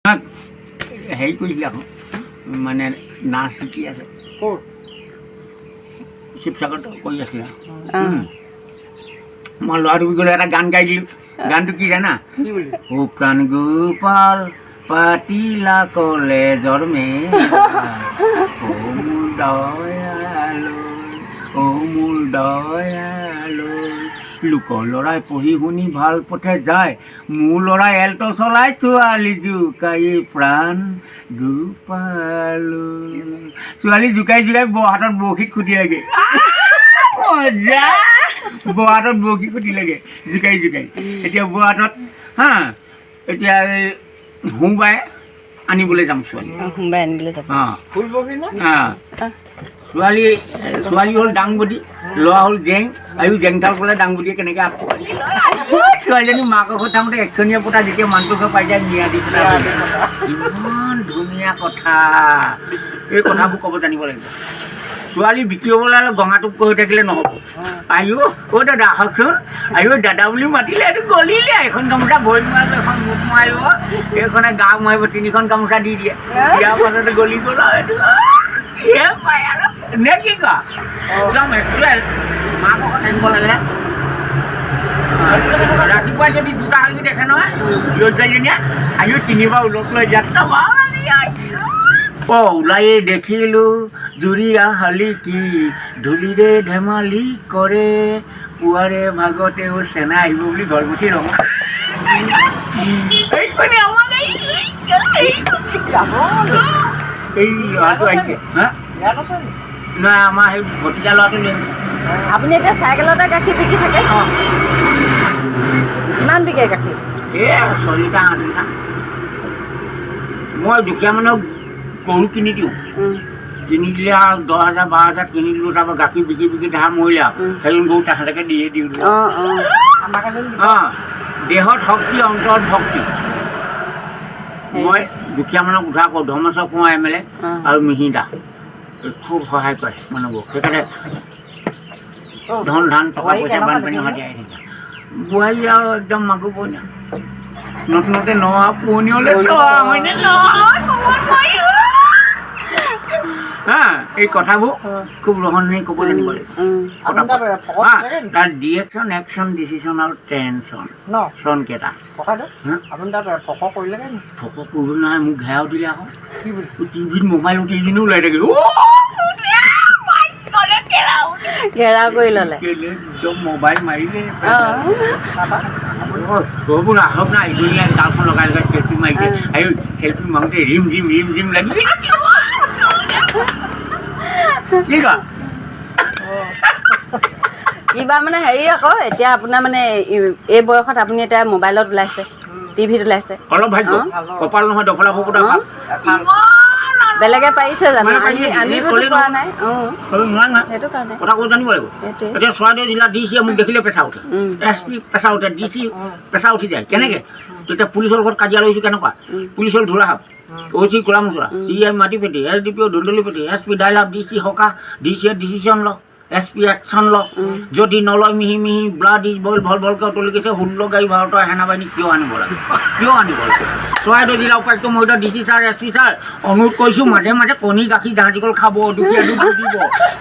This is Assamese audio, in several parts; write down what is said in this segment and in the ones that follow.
হেৰি কৰিছিলে আকৌ মানে নাচ শিকি আছে শিৱসাগৰত কৰি আছিলে মই ল'ৰাটোক গ'লে এটা গান গাই দিলোঁ গানটো কি জানা শুকান গোপাল পাতিলা কলেজৰ মোৰ দয়ালৈ মোৰ দয়ালৈ লোকৰ ল'ৰাই পঢ়ি শুনি ভাল পথে যায় মোৰ ল'ৰাই এল্টো চলাই ছোৱালী জোকাই প্ৰাণ গোপালৈ ছোৱালী জোকাই জোকাই হাতত বৰশীত খুটি লাগে মজা হাতত বৰশী খুটি লাগে জোকাই জোকাই এতিয়া হাতত হা এতিয়া সোমবাৰে আনিবলৈ যাম ছোৱালী সোমবাৰে আনিবলৈ যাব ছোৱালী হ'ল ডাংবদী ল'ৰা হ'ল জেং আৰু জেংঠাল ক'লে ডাংবদীয়ে কেনেকৈ আঁকোৱালি ছোৱালীজনী মাকৰ ঘৰত থাকোঁতে একচনীয়া পতা যেতিয়া মানুহটোৰ ঘৰ পাই যায় নিয়া দি পেলাই ইমান ধুনীয়া কথা এই কথাবোৰ ক'ব জানিব লাগিব ছোৱালী বিক্ৰী হ'বলৈ হ'লে গঙাটোক কৈ থাকিলে নহ'ব আয়ো অ' দাদা আহকচোন আয়ো দাদা বুলি মাতিলে এইটো গলিলে এখন গামোচা ভৰি মাৰিব এখন মুখ মাৰিব এইখনে গা মাৰিব তিনিখন গামোচা দি দিয়ে দিয়াৰ পাছতে গলি গ'ল আৰু এইটো নে কি কোৱা একদম এক্সেল মাকক থাকিব লাগে ৰাতিপুৱা যদি দুটা আলু দেখে নহয় ল'ৰাজনীয়ে আয়ো তিনিবাৰ ওলট লৈ যাত্ৰা ওলাই দেখিলোঁ জুৰীয়া শালিকি ধূলিৰে ধেমালি কৰে পুৱাৰে ভাগতেও চেনা আহিব বুলি ঘৰমুঠি ৰঙা এই ল'ৰাটো আহিছে হা নহয় আমাৰ সেই ভতিজা ল'ৰাটো লৈ আপুনি এতিয়া চাইকেলতে গাখীৰ বিকি থাকে কিমান বিকে গাখীৰ এই 6 লিটাৰ 8 লিটাৰ মই দুখীয়া মানুহক গৰু কিনি দিওঁ কিনি দিলে আৰু 10,000 12,000 কিনি দিলোঁ তাৰপৰা গাখীৰ বিকি বিকি ধাৰ মৰিলে আৰু সেই গৰু তাহাঁতকে দিয়ে দিওঁ দেহত শক্তি অন্তৰত ভক্তি মই দুখীয়া মানুহক উদ্ধাৰ কৰোঁ ধৰ্মেশ্বৰ কোঁৱৰ MLA আৰু মিহিদা খুব সহায় কৰে মানুহবোৰক সেইকাৰণে ধন ধান টকা পইচা বানপানী সদায় আহি থাকে বোৱাৰী আৰু একদম মাগুৰ পনীয়া নতুনতে নোৱা পুৰণিয়লৈ হয়নে হা এই কথাবোৰ খুব ৰহণী ক'ব জানিব লাগিব তাৰ ডিৰেকশ্যন একশ্যন ডিচিশ্যন আৰু টেনশ্যন চনকেইটা ফক কৰিব নহয় মোক ঘেৰাও দিলে আকৌ টিভিত মোবাইল টিভিনো ওলাই থাকিলোঁ ঘেৰাও কৰি ল'লে একদম মোবাইল মাৰিলে আহক না ইজনীয়ে জালখন লগাই লগাই চেল্ফি মাৰিছে আৰু চেল্ফি মাৰোঁতে ৰিম ৰিম লাগি কি কয় কিবা মানে হেৰি আকৌ এতিয়া আপোনাৰ মানে এই বয়সত আপুনি এতিয়া মোবাইলত ওলাইছে টিভিত ওলাইছে অলপ ভাগ্য কপাল নহয় দফলা ফকুটা ভাল বেলেগে পাৰিছে জানো আমি পৰা নাই সেইটো কাৰণে কথা ক'ব জানিব লাগিব এতিয়া চৰাইদেউ জিলা DC মোক দেখিলে পেচা উঠে SP পেচা উঠে DC পেচা উঠি যায় কেনেকৈ তেতিয়া পুলিচৰ ঘৰত কাজিয়া লৈছোঁ কেনেকুৱা পুলিচৰ ধোৰাহাপ OC কোলামুচৰা CI মাটিপেটি SDPO ধুন্দুলিপেটি SP ডাইলাভ DC সকাহ DC ডিচিশ্যন ল SP একশ্যন ল যদি নলয় মিহি মিহি ব্লাড ইজ বইল ভল ভলকৈ উতলি গৈছে 16 গাড়ী ভাৰতৰ সেনাবাহিনী কিয় আনিব লাগে চৰাইদেউ জিলা উপায়ুক্ত মহোদয় DC ছাৰ SP ছাৰ অনুৰোধ কৰিছোঁ মাজে মাজে কণী গাখীৰ জাহাজীকল খাব দুখীয়াটো বুজিব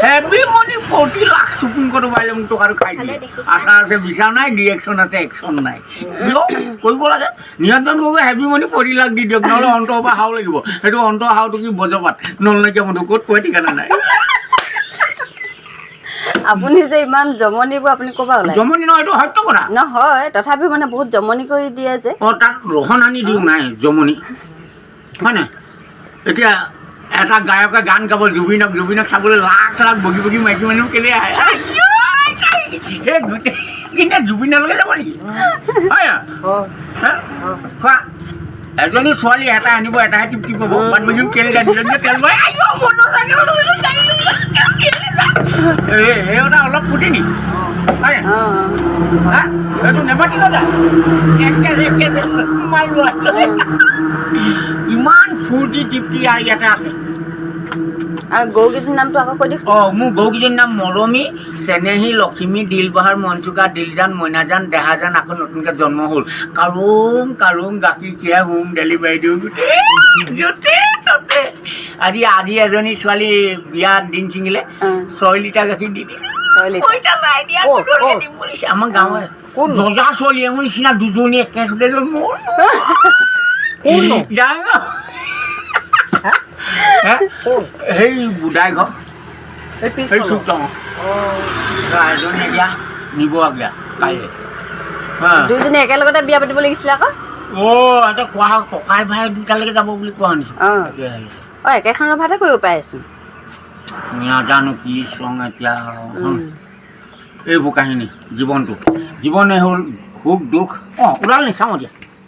হেভি মনি 40 লাখ চুপিং কৰিব পাৰিলে মোক টকাটো খাই দিয়ে আশা আছে বিচাৰ নাই ডিৰেকশ্যন আছে একশ্যন নাই কিয় কৰিব লাগে নিয়ন্ত্ৰণ কৰিব হেভি মনি 40 লাখ দি দিয়ক নহ'লে অন্তৰ পৰা হাও লাগিব সেইটো অন্তৰ হাওটো কি বজপাত নলনাইকিয়া মধু ক'ত কৈ ঠিকানা নাই আপুনি যে ইমান জমনিবোৰ আপুনি ক'বা ওলাই জমনি নহয় এইটো সত্য কথা নহয় তথাপিও মানে বহুত জমনি কৰি দিয়ে যে তাত ৰহণ আনি দিওঁ নাই জমনি হয় নাই এতিয়া এটা গায়কে গান গাব জুবিনক চাবলৈ লাখ লাখ বগী বগী মাইকী মানুহ কেলৈ আহে এই গোটেইখিনি জুবিনলৈকে যাব নেকি হয় খোৱা এজনী ছোৱালী এটা আনিব এটাহে টিপ টিপ পাব বাদ বাকী তেল গাড়ী তেল পাই এটা অলপ ফুটি নি এইটো নেমাতি যায় ইমান ফূৰ্তি তৃপ্তি ইয়াতে আছে আৰু গৰুকেইজনীৰ নামটো আকৌ কৈ দিয়কচোন। অঁ মোৰ গৰুকেইজনীৰ নাম মৰমী, চেনেহী, লখিমী, দিলবাহাৰ, মনচুকা, দিলজান, মইনাজান, দেহাজান আকৌ নতুনকৈ জন্ম হ'ল। কাৰুং কাৰুং গাখীৰ খীৰাই হোম ডেলিভাৰী দিওঁ গোটেই য'তে ত'তে। আজি এজনী ছোৱালী বিয়াত দিন ছিঙিলে 6 লিটাৰ গাখীৰ দি দিছে। 6 লিটাৰ। পইচা নাই দিয়া, গধূলি দিম বুলিছে। আমাৰ গাঁৱৰে জজা ছোৱালী মোৰ নিচিনা দুজনী একেচোতে মোৰ সেই বুধাই ঘৰ সেই চুকটং এজনী এতিয়া নিব আগিয়া কাইলৈ। দুইজনী একেলগতে বিয়া পাতিব লাগিছিলে আকৌ। এতিয়া কোৱা ককাই ভাই দুটালৈকে যাব বুলি কোৱা শুনিছোঁ। একেখন ৰভাতে কৰিব পাৰিছোঁ। নাজানো কি চং এতিয়া এইবোৰ কাহিনী জীৱনটো জীৱনে হ'ল সুখ দুখ ওলাল নি চাওঁ এতিয়া।